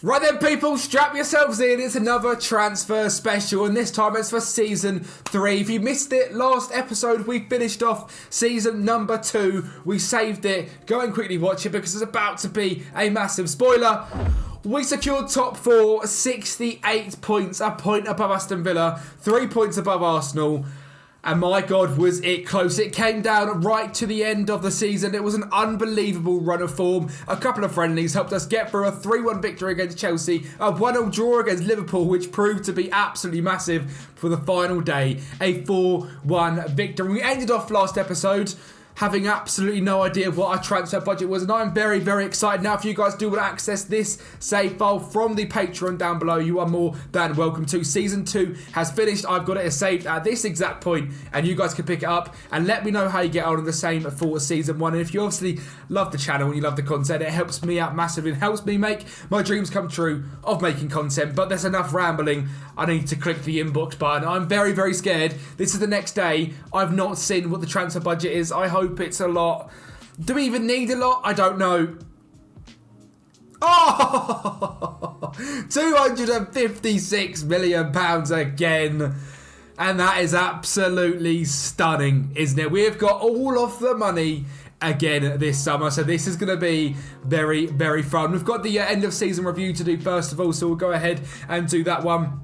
Right then, people, strap yourselves in. It's another transfer special, and this time it's for season 3. If you missed it, last episode we finished off season number 2. We saved it. Go and quickly watch it because it's about to be a massive spoiler. We secured top 4, 68 points, a point above Aston Villa, 3 points above Arsenal. And my God, was it close. It came down right to the end of the season. It was an unbelievable run of form. A couple of friendlies helped us get through a 3-1 victory against Chelsea, a 1-0 draw against Liverpool, which proved to be absolutely massive for the final day, a 4-1 victory. We ended off last episode having absolutely no idea what our transfer budget was, and I'm very, very excited. Now, if you guys do want to access this save file from the Patreon down below, you are more than welcome to. Season 2 has finished. I've got it saved at this exact point, and you guys can pick it up and let me know how you get on the same for Season 1. And if you obviously love the channel and you love the content, it helps me out massively and helps me make my dreams come true of making content. But there's enough rambling. I need to click the inbox button. I'm very, very scared. This is the next day. I've not seen what the transfer budget is. I hope it's a lot. Do we even need a lot? I don't know. Oh! £256 million again. And that is absolutely stunning, isn't it? We've got all of the money again this summer, so this is going to be very, very fun. We've got the end of season review to do first of all, so we'll go ahead and do that one.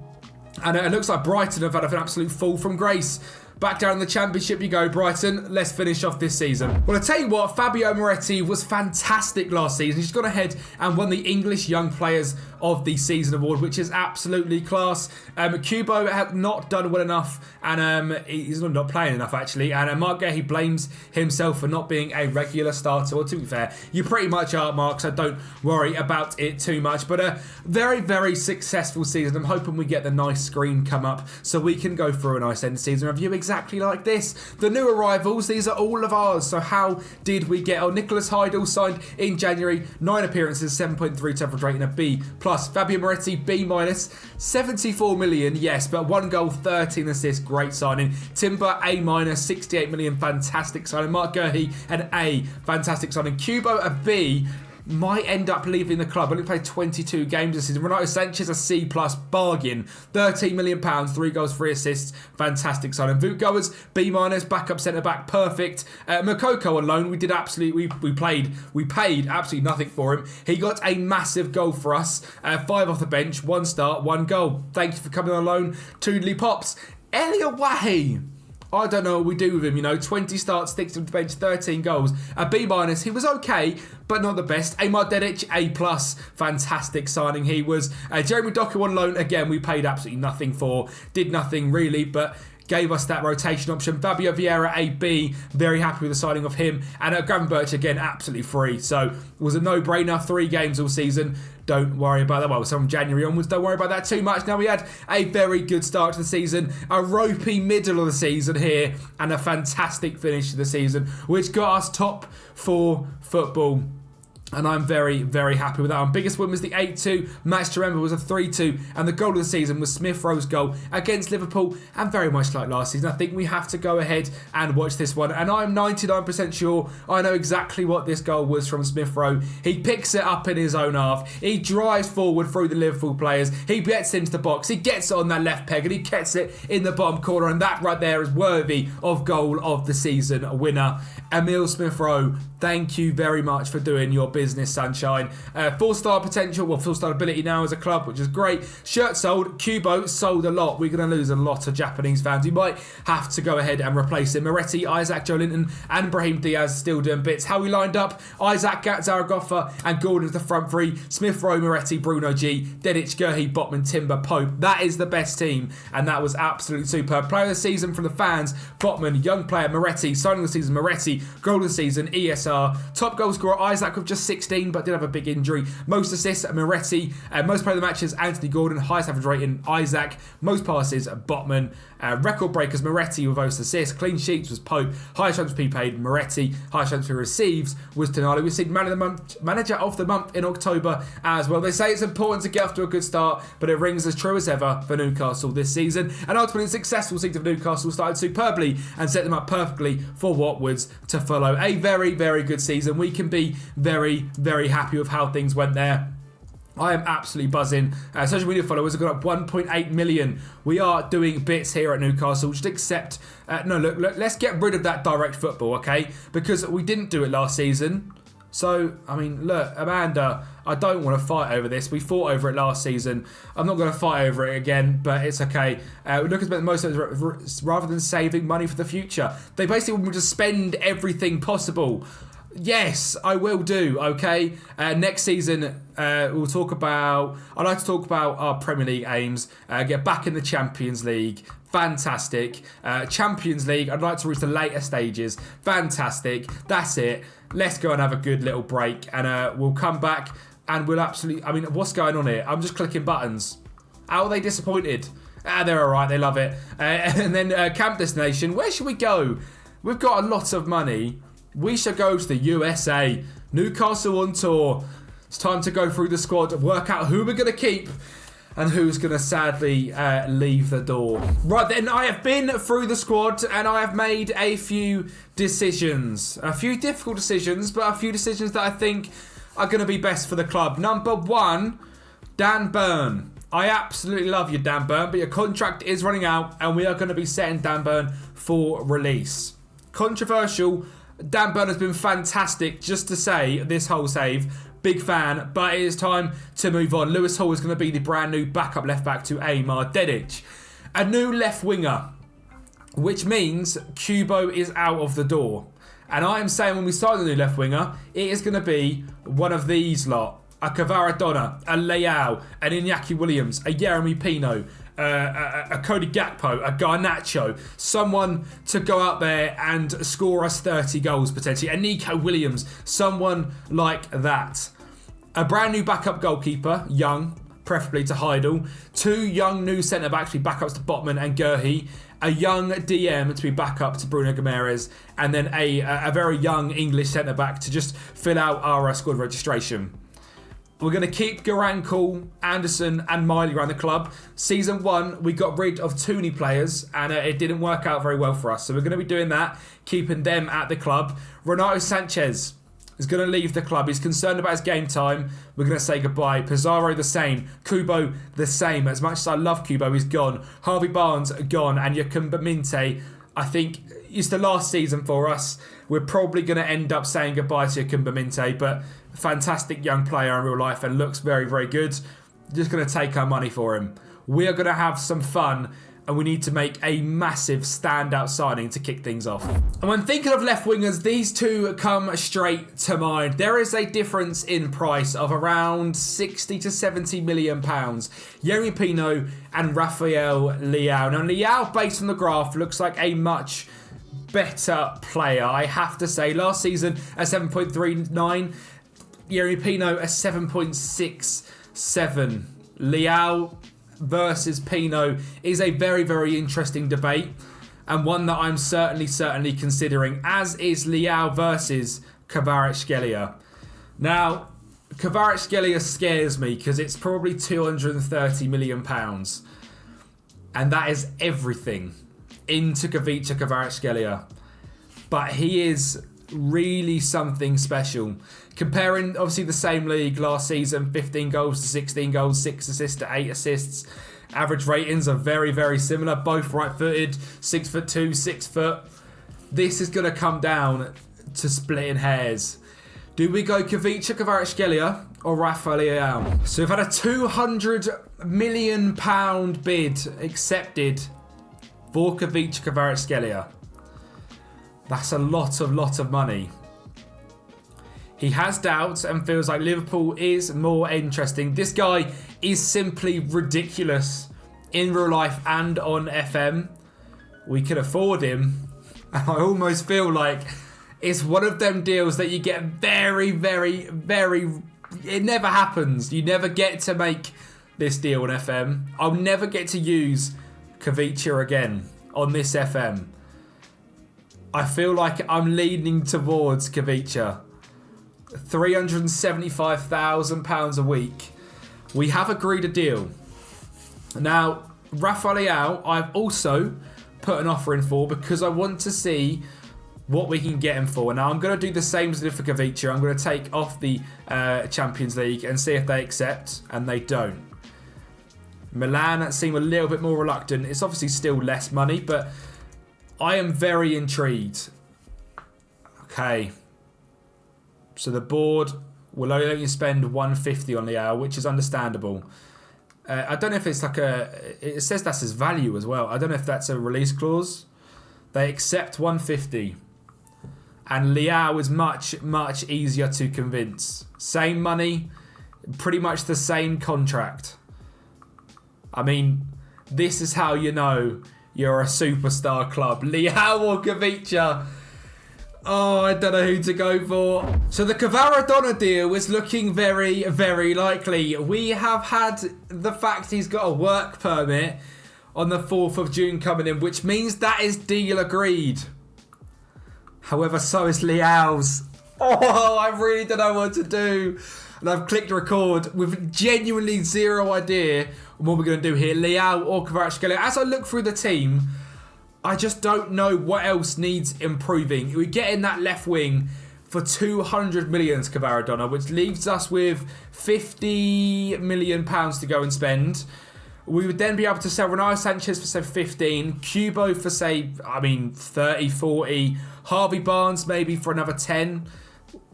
And it looks like Brighton have had an absolute fall from grace. Back down in the Championship you go, Brighton. Let's finish off this season. Well, I tell you what, Fabio Moretti was fantastic last season. He's gone ahead and won the English Young Players of the Season award, which is absolutely class. Kubo had not done well enough, and he's not playing enough actually. And Mark Gay, he blames himself for not being a regular starter. Well, to be fair, you pretty much are, Mark, so don't worry about it too much. But a very, very successful season. I'm hoping we get the nice screen come up so we can go through a nice end season review exactly like this. The new arrivals, these are all of ours. So how did we get on? Nicholas Heidel signed in January, 9 appearances, 7.3 average rating, a B+. Fabio Moretti, B-, 74 million, yes, but 1 goal, 13 assists, great signing. Timber, A-, 68 million, fantastic signing. Mark Gurhey, an A, fantastic signing. Kubo, a B, might end up leaving the club. Only played 22 games this season. Renato Sanchez, a C+, bargain. £13 million, 3 goals, 3 assists. Fantastic signing. Voot Goers, B-, backup centre-back, perfect. Makoko on loan, we paid absolutely nothing for him. He got a massive goal for us. 5 off the bench, 1 start, 1 goal. Thank you for coming on loan. Toodly pops. Elliot Wahi. I don't know what we do with him, 20 starts, 6 on the bench, 13 goals. A B-, he was okay, but not the best. Amar Dedic, A+, fantastic signing he was. Jeremy Doku on loan, again, we paid absolutely nothing for. Did nothing really, but gave us that rotation option. Fabio Vieira, A-B, very happy with the signing of him. And Gravenberch, again, absolutely free. So it was a no-brainer, 3 games all season. Don't worry about that. Well, it's from January onwards. Don't worry about that too much. Now, we had a very good start to the season, a ropey middle of the season here, and a fantastic finish to the season, which got us top 4 football. And I'm very, very happy with that. Our biggest win was the 8-2. Match to remember was a 3-2. And the goal of the season was Smith Rowe's goal against Liverpool. And very much like last season, I think we have to go ahead and watch this one. And I'm 99% sure I know exactly what this goal was from Smith Rowe. He picks it up in his own half. He drives forward through the Liverpool players. He gets into the box. He gets it on that left peg and he gets it in the bottom corner. And that right there is worthy of goal of the season winner. Emile Smith Rowe, thank you very much for doing your business, sunshine. 4-star potential, 4-star ability now as a club, which is great. Shirt sold. Kubo sold a lot. We're going to lose a lot of Japanese fans. We might have to go ahead and replace him. Moretti, Isaac, Joe Linton, and Brahim Diaz still doing bits. How we lined up: Isaac, Zaragoza, and Gordon as the front three. Smith Rowe, Moretti, Bruno G, Dedic, Gurhey, Botman, Timber, Pope. That is the best team, and that was absolutely superb. Player of the season from the fans: Botman, young player Moretti. Signing of the season: Moretti. Goal of the season: ESR. Top goal scorer: Isaac with just 16, but did have a big injury. Most assists: Moretti. Most player of the matches: Anthony Gordon. Highest average rating: Isaac. Most passes: Botman. Record breakers: Moretti with most assists. Clean sheets was Pope. Highest transfer fee paid: Moretti. Highest transfer fee receives was Tonali. We received manager of the month in October as well. They say it's important to get off to a good start, but it rings as true as ever for Newcastle this season. And ultimately, the successful season of Newcastle started superbly and set them up perfectly for what was to follow. A very, very good season. We can be very, very happy with how things went there. I am absolutely buzzing. Social media followers have got up 1.8 million. We are doing bits here at Newcastle. Just accept... look, let's get rid of that direct football, okay? Because we didn't do it last season. So, I mean, look, Amanda, I don't want to fight over this. We fought over it last season. I'm not going to fight over it again, but it's okay. We're looking to spend the most of it rather than saving money for the future. They basically want me to spend everything possible. Yes, I will do, okay? Next season, we'll talk about... I'd like to talk about our Premier League aims. Get back in the Champions League. Fantastic. Champions League, I'd like to reach the later stages. Fantastic. That's it. Let's go and have a good little break. And we'll come back and we'll absolutely... I mean, what's going on here? I'm just clicking buttons. How are they disappointed? They're all right. They love it. And then camp destination. Where should we go? We've got a lot of money. We should go to the USA. Newcastle on tour. It's time to go through the squad, work out who we're going to keep and who's going to sadly leave the door. Right then, I have been through the squad and I have made a few decisions. A few difficult decisions, but a few decisions that I think are going to be best for the club. Number 1, Dan Burn. I absolutely love you, Dan Burn, but your contract is running out and we are going to be setting Dan Burn for release. Controversial. Dan Burn has been fantastic, just to say, this whole save. Big fan, but it is time to move on. Lewis Hall is going to be the brand new backup left back to Amar Dedic. A new left winger, which means Kubo is out of the door. And I am saying when we start the new left winger, it is going to be one of these lot. A Kvaradona, a Leao, an Iñaki Williams, a Jeremy Pino, a Cody Gakpo, a Garnacho, someone to go out there and score us 30 goals potentially, a Nico Williams, someone like that. A brand new backup goalkeeper, young, preferably to Heidel. 2 young new centre-backs to be backups to Botman and Gurhey. A young DM to be backup to Bruno Gomes. And then a very young English centre-back to just fill out our squad registration. We're going to keep Garankul, Anderson and Miley around the club. Season 1, we got rid of 2 new players and it didn't work out very well for us. So we're going to be doing that, keeping them at the club. Renato Sanchez is going to leave the club. He's concerned about his game time. We're going to say goodbye. Pizarro the same. Kubo the same. As much as I love Kubo, he's gone. Harvey Barnes gone. And Yakumba Minte, I think, it's the last season for us. We're probably going to end up saying goodbye to Yakumba Minte, but fantastic young player in real life and looks very, very good. Just going to take our money for him. We are going to have some fun and we need to make a massive standout signing to kick things off. And when thinking of left wingers, these 2 come straight to mind. There is a difference in price of around 60 to 70 million pounds. Jeremy Pino and Rafael Leao. Now Leao, based on the graph, looks like a much better player, I have to say. Last season a 7.39. Jeremy Pino a 7.67. Leao versus Pino is a very, very interesting debate and one that I'm certainly considering, as is Leao versus Kvaratskhelia. Now, Kvaratskhelia scares me because it's probably £230 million and that is everything into Kavica Kvaratskhelia. But he is really something special. Comparing, obviously, the same league last season, 15 goals to 16 goals, 6 assists to 8 assists. Average ratings are very, very similar. Both right-footed, 6'2", 6 foot. This is going to come down to splitting hairs. Do we go Kavica Kvaratskhelia or Rafael Leao? So we've had a £200 million bid accepted for Kavica Kvaratskhelia. That's a lot of money. He has doubts and feels like Liverpool is more interesting. This guy is simply ridiculous in real life and on FM. We can afford him. And I almost feel like it's one of them deals that you get very, very, very... It never happens. You never get to make this deal on FM. I'll never get to use Kavica again on this FM. I feel like I'm leaning towards Kavica. £375,000 a week. We have agreed a deal. Now, Rafael Leao, I've also put an offer in for because I want to see what we can get him for. Now, I'm going to do the same as I did for Kavicha. I'm going to take off the Champions League and see if they accept, and they don't. Milan seem a little bit more reluctant. It's obviously still less money, but I am very intrigued. Okay. So the board will only let you spend 150 on Leao, which is understandable. I don't know if it's like it says that's his value as well. I don't know if that's a release clause. They accept 150. And Leao is much, much easier to convince. Same money, pretty much the same contract. I mean, this is how you know you're a superstar club. Leao or Kavicha? Oh, I don't know who to go for. So the Kvaradona deal is looking very, very likely. We have had the fact he's got a work permit on the 4th of June coming in, which means that is deal agreed. However, so is Leao's. Oh, I really don't know what to do. And I've clicked record with genuinely zero idea on what we're going to do here. Leao or Kvaratskhelia. As I look through the team, I just don't know what else needs improving. We're getting that left wing for 200 million to Kvaradona, which leaves us with 50 million pounds to go and spend. We would then be able to sell Renato Sanchez for, say, 15. Kubo for, say, 30, 40. Harvey Barnes maybe for another 10.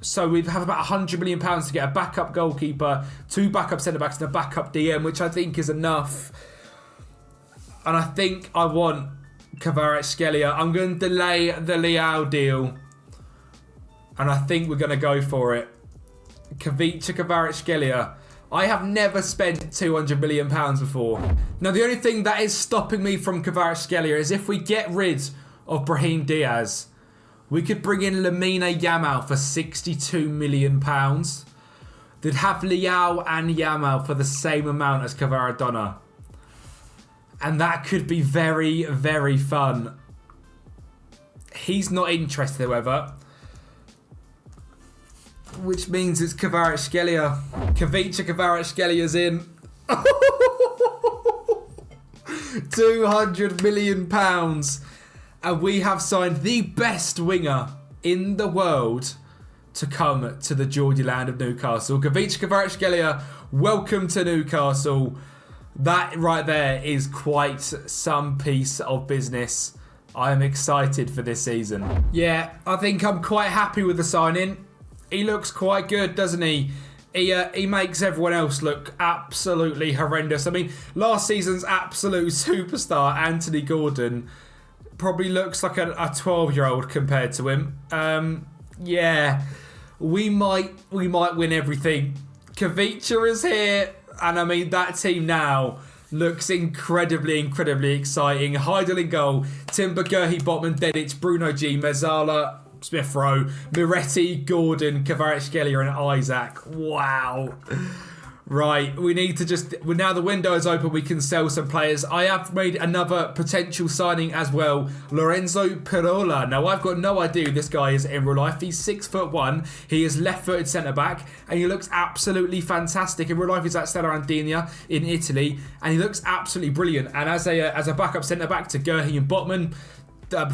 So we'd have about 100 million pounds to get a backup goalkeeper, 2 backup centre-backs and a backup DM, which I think is enough. And I think I want Kvaratskhelia. I'm going to delay the Leao deal. And I think we're going to go for it. Kavicha Kvaratskhelia. I have never spent 200 million pounds before. Now, the only thing that is stopping me from Kvaratskhelia is if we get rid of Brahim Diaz, we could bring in Lamine Yamal for 62 million pounds. They'd have Leao and Yamal for the same amount as Kvaradona. And that could be very, very fun. He's not interested, however. Which means it's Kvaratskhelia. Kavicha Kvaratskelia's in. 200 million pounds. And we have signed the best winger in the world to come to the Geordie land of Newcastle. Kavicha Kvaratskhelia, welcome to Newcastle. That right there is quite some piece of business. I am excited for this season. Yeah, I think I'm quite happy with the signing. He looks quite good, doesn't he? He makes everyone else look absolutely horrendous. I mean, last season's absolute superstar, Anthony Gordon, probably looks like a 12-year-old compared to him. Yeah, we might win everything. Kavicha is here, and I mean, that team now looks incredibly, incredibly exciting. Heidel in goal, Timber, Gurhey, Botman, Dedic, Bruno G, Mezzala, Smith Rowe, Miretti, Gordon, Kvaratskhelia and Isaac. Wow. Right, we need to just... Now the window is open, we can sell some players. I have made another potential signing as well. Lorenzo Pirola. Now, I've got no idea who this guy is in real life. He's 6'1". He is left-footed centre-back, and he looks absolutely fantastic. In real life, he's at Stella Andina in Italy, and he looks absolutely brilliant. And as a backup centre-back to Gurhey and Botman,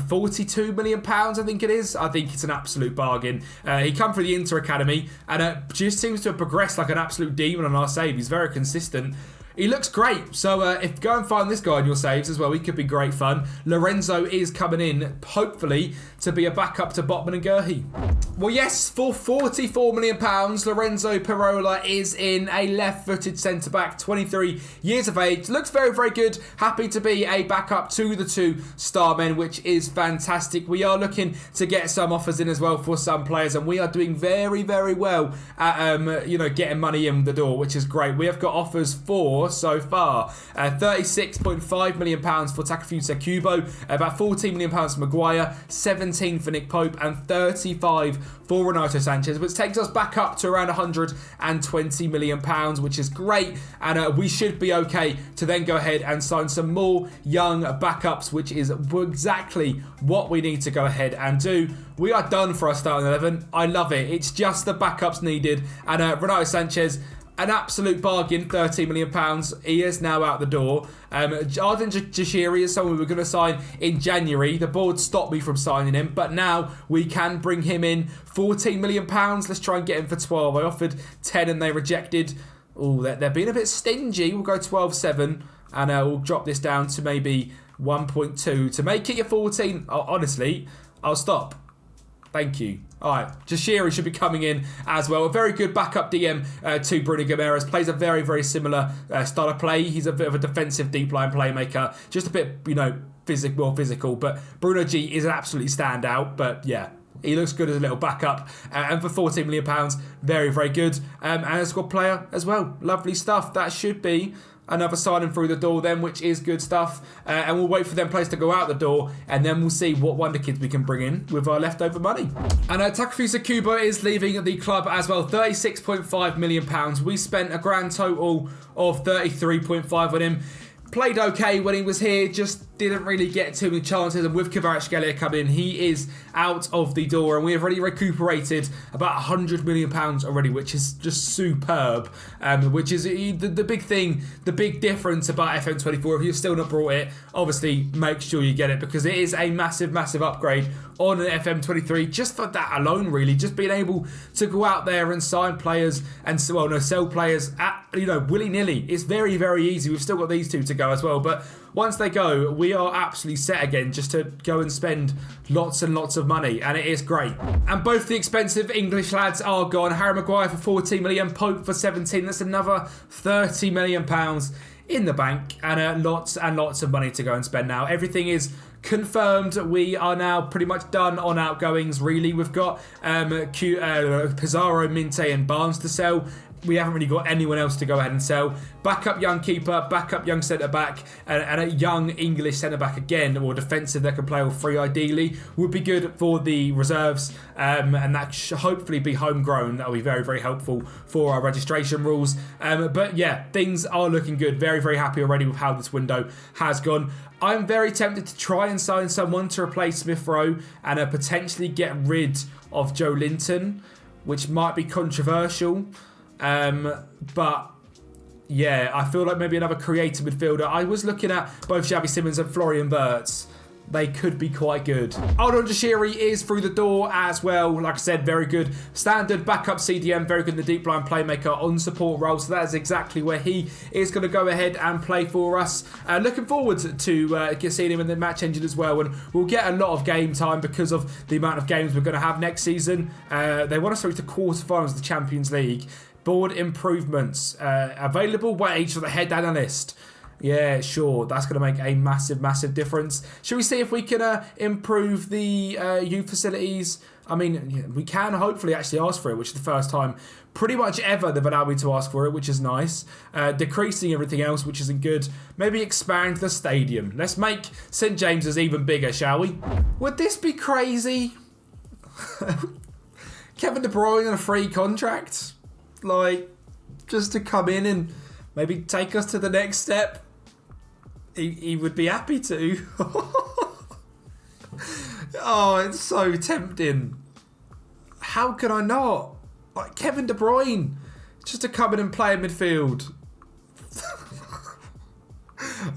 42 million pounds, I think it is. I think it's an absolute bargain. He come through the Inter Academy and just seems to have progressed like an absolute demon on our save. He's very consistent. He looks great. So if go and find this guy in your saves as well, he could be great fun. Lorenzo is coming in, hopefully, to be a backup to Botman and Gurhey. Well, yes, for 44 million pounds, Lorenzo Pirola is in, a left-footed centre-back, 23 years of age. Looks very, very good. Happy to be a backup to the 2 star men, which is fantastic. We are looking to get some offers in as well for some players, and we are doing very, very well at getting money in the door, which is great. We have got offers for, so far, £36.5 million for Takefusa Kubo, about £14 million for Maguire, 17 for Nick Pope, and 35 for Renato Sanchez, which takes us back up to around £120 million, which is great. And we should be okay to then go ahead and sign some more young backups, which is exactly what we need to go ahead and do. We are done for our starting 11. I love it. It's just the backups needed. And Renato Sanchez, an absolute bargain, £13 million. He is now out the door. Arden Jashiri is someone we were going to sign in January. The board stopped me from signing him, but now we can bring him in. £14 million. Let's try and get him for 12. I offered 10 and they rejected. Oh, they're being a bit stingy. We'll go 12.7 and we'll drop this down to maybe 1.2 to make it your 14. Oh, honestly, I'll stop. Thank you. All right, Jashiri should be coming in as well. A very good backup DM to Bruno Guimaraes. Plays a very, very similar style of play. He's a bit of a defensive deep line playmaker. Just a bit, more physical. But Bruno G is an absolutely standout. But yeah, he looks good as a little backup. And for £14 million, very, very good. And a squad player as well. Lovely stuff. That should be another signing through the door then, which is good stuff. And we'll wait for them players to go out the door, and then we'll see what wonder kids we can bring in with our leftover money. And Takefusa Kubo is leaving the club as well. £36.5 million. We spent a grand total of 33.5 on him. Played okay when he was here, just didn't really get too many chances. And with Kvaratskhelia coming in, he is out of the door. And we have already recuperated about £100 million already, which is just superb. Which is the big thing, the big difference about FM24. If you've still not brought it, obviously make sure you get it, because it is a massive, massive upgrade on an FM23. Just for that alone, really. Just being able to go out there and sign players and sell players at willy-nilly. It's very, very easy. We've still got these two to go as well, but once they go, we are absolutely set again just to go and spend lots and lots of money, and it is great. And both the expensive English lads are gone. Harry Maguire for 14 million, Pope for 17. That's another £30 million in the bank, and lots of money to go and spend now. Everything is confirmed. We are now pretty much done on outgoings, really. We've got Pizarro, Minte and Barnes to sell. We haven't really got anyone else to go ahead and sell. Backup young keeper, backup young centre-back, and a young English centre-back again, or defensive that can play all three ideally, would be good for the reserves, and that should hopefully be homegrown. That will be very, very helpful for our registration rules. But yeah, things are looking good. Very, very happy already with how this window has gone. I'm very tempted to try and sign someone to replace Smith Rowe and potentially get rid of Joe Linton, which might be controversial. But yeah, I feel like maybe another creative midfielder. I was looking at both Xavi Simons and Florian Wirtz. They could be quite good. Arden Jashiri is through the door as well. Like I said, very good. Standard backup CDM, very good in the deep line playmaker on support role. So that is exactly where he is going to go ahead and play for us. Looking forward to seeing him in the match engine as well. And we'll get a lot of game time because of the amount of games we're going to have next season. They want us through to quarterfinals of the Champions League. Board improvements. Available wage for the head analyst. Yeah, sure. That's going to make a massive, massive difference. Should we see if we can improve the youth facilities? I mean, we can hopefully actually ask for it, which is the first time pretty much ever they've allowed me to ask for it, which is nice. Decreasing everything else, which isn't good. Maybe expand the stadium. Let's make St. James's even bigger, shall we? Would this be crazy? Kevin De Bruyne on a free contract? Like, just to come in and maybe take us to the next step? He would be happy to. Oh, it's so tempting. How can I not? Like Kevin De Bruyne, just to come in and play in midfield.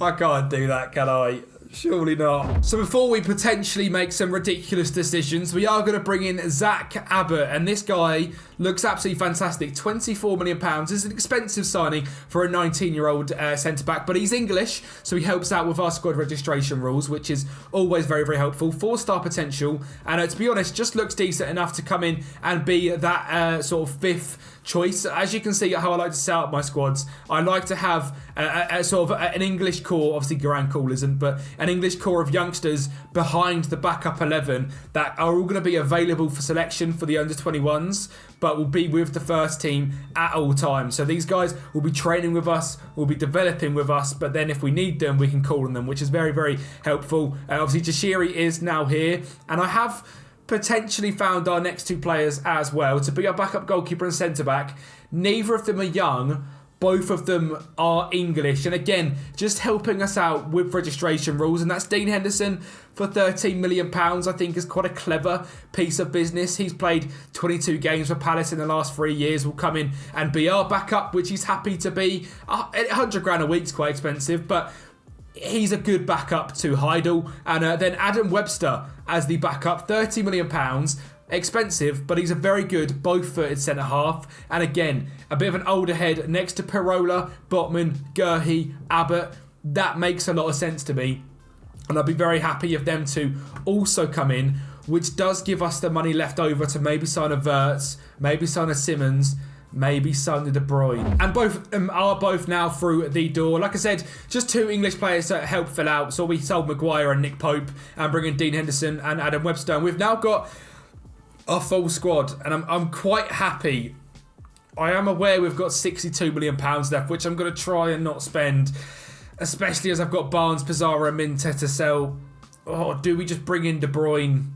I can't do that, can I? Surely not. So before we potentially make some ridiculous decisions, we are going to bring in Zach Abbott. And this guy looks absolutely fantastic. £24 million is an expensive signing for a 19-year-old centre-back. But he's English, so he helps out with our squad registration rules, which is always very, very helpful. 4-star potential. And to be honest, just looks decent enough to come in and be that sort of fifth choice. As you can see how I like to set up my squads, I like to have a sort of an English core, obviously Garang Cool isn't, but an English core of youngsters behind the backup 11 that are all going to be available for selection for the under-21s, but will be with the first team at all times. So these guys will be training with us, will be developing with us, but then if we need them, we can call on them, which is very, very helpful. Obviously, Jashiri is now here, and I have potentially found our next two players as well to be our backup goalkeeper and centre-back. Neither of them are young, Both of them are English. And again, just helping us out with registration rules. And that's Dean Henderson for £13 million. I think is quite a clever piece of business. He's played 22 games for Palace in the last 3 years. Will come in and be our backup, which he's happy to be. 100 grand a week's quite expensive, but he's a good backup to Heidel. And then Adam Webster as the backup, £30 million. Expensive, but he's a very good both-footed centre-half. And again, a bit of an older head next to Pirola, Botman, Gurhey, Abbott. That makes a lot of sense to me. And I'd be very happy if them two also come in, which does give us the money left over to maybe sign a Wirtz, maybe sign a Simmons, maybe sign the De Bruyne. And both are both now through the door. Like I said, just 2 English players to help fill out. So we sold Maguire and Nick Pope and bring in Dean Henderson and Adam Webster. And we've now got a full squad, and I'm quite happy. I am aware we've got £62 million left, which I'm going to try and not spend, especially as I've got Barnes, Pizarro and Minte to sell. Oh, do we just bring in De Bruyne?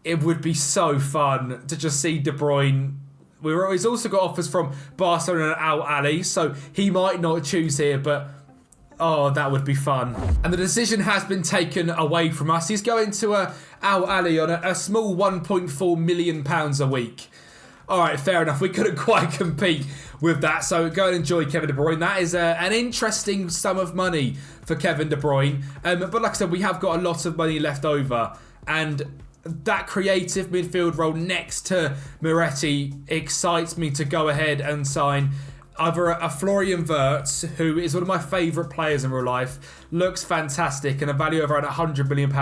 It would be so fun to just see De Bruyne. He's also got offers from Barcelona and Al Ali, so he might not choose here, but oh, that would be fun. And the decision has been taken away from us. He's going to Al Ali on a small £1.4 million a week. All right, fair enough. We couldn't quite compete with that. So go and enjoy Kevin De Bruyne. That is an interesting sum of money for Kevin De Bruyne. But like I said, we have got a lot of money left over. And that creative midfield role next to Moretti excites me to go ahead and sign either a Florian Wirtz, who is one of my favourite players in real life, looks fantastic, and a value of around £100 million.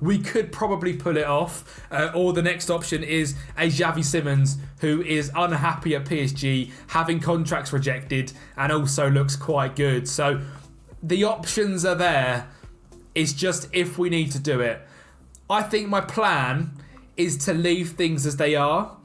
We could probably pull it off. Or the next option is a Xavi Simmons, who is unhappy at PSG, having contracts rejected, and also looks quite good. So the options are there. It's just if we need to do it. I think my plan is to leave things as they are.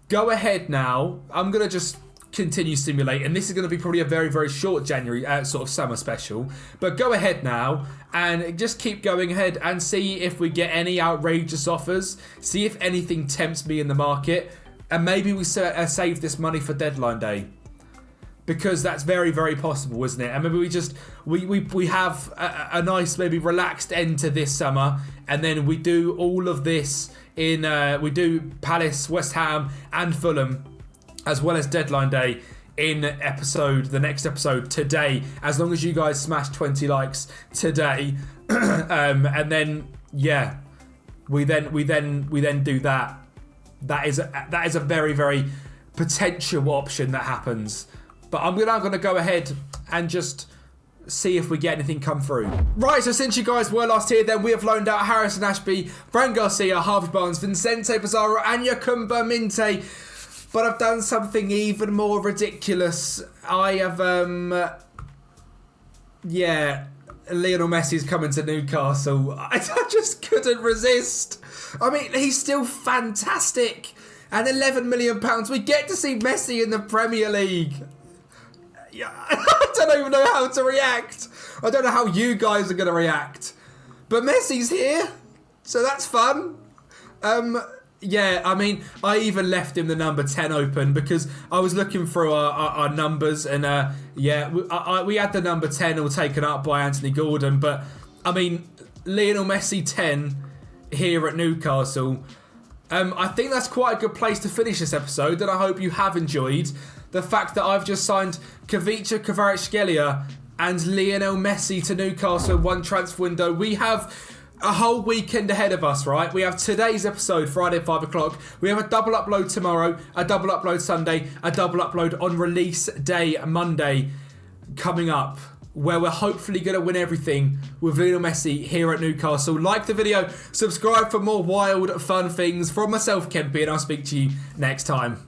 Go ahead now. I'm going to just continue simulate, and this is going to be probably a very, very short January sort of summer special, but go ahead now and just keep going ahead and see if we get any outrageous offers, see if anything tempts me in the market, and maybe we save this money for deadline day, because that's very, very possible, isn't it? And maybe we have a nice, maybe relaxed end to this summer, and then we do all of this in we do Palace, West Ham and Fulham, as well as deadline day in the next episode today, as long as you guys smash 20 likes today. And then we then do that. That is a very, very potential option that happens. But I'm now going to go ahead and just see if we get anything come through. Right, so since you guys were last here, then we have loaned out Harrison Ashby, Fran Garcia, Harvey Barnes, Vicente Pizarro and Yakumba Minte. But I've done something even more ridiculous. I have, Lionel Messi's coming to Newcastle. I just couldn't resist. I mean, he's still fantastic. And £11 million. We get to see Messi in the Premier League. I don't even know how to react. I don't know how you guys are going to react. But Messi's here. So that's fun. Yeah, I mean, I even left him the number 10 open because I was looking through our numbers, and we had the number 10 all taken up by Anthony Gordon. But I mean, Lionel Messi 10 here at Newcastle. I think that's quite a good place to finish this episode, and I hope you have enjoyed the fact that I've just signed Kavica Kvaratskhelia and Lionel Messi to Newcastle, one transfer window. We have a whole weekend ahead of us, right? We have today's episode, Friday at 5 o'clock. We have a double upload tomorrow, a double upload Sunday, a double upload on release day Monday coming up, where we're hopefully going to win everything with Lionel Messi here at Newcastle. Like the video, subscribe for more wild, fun things. From myself, Kempy, and I'll speak to you next time.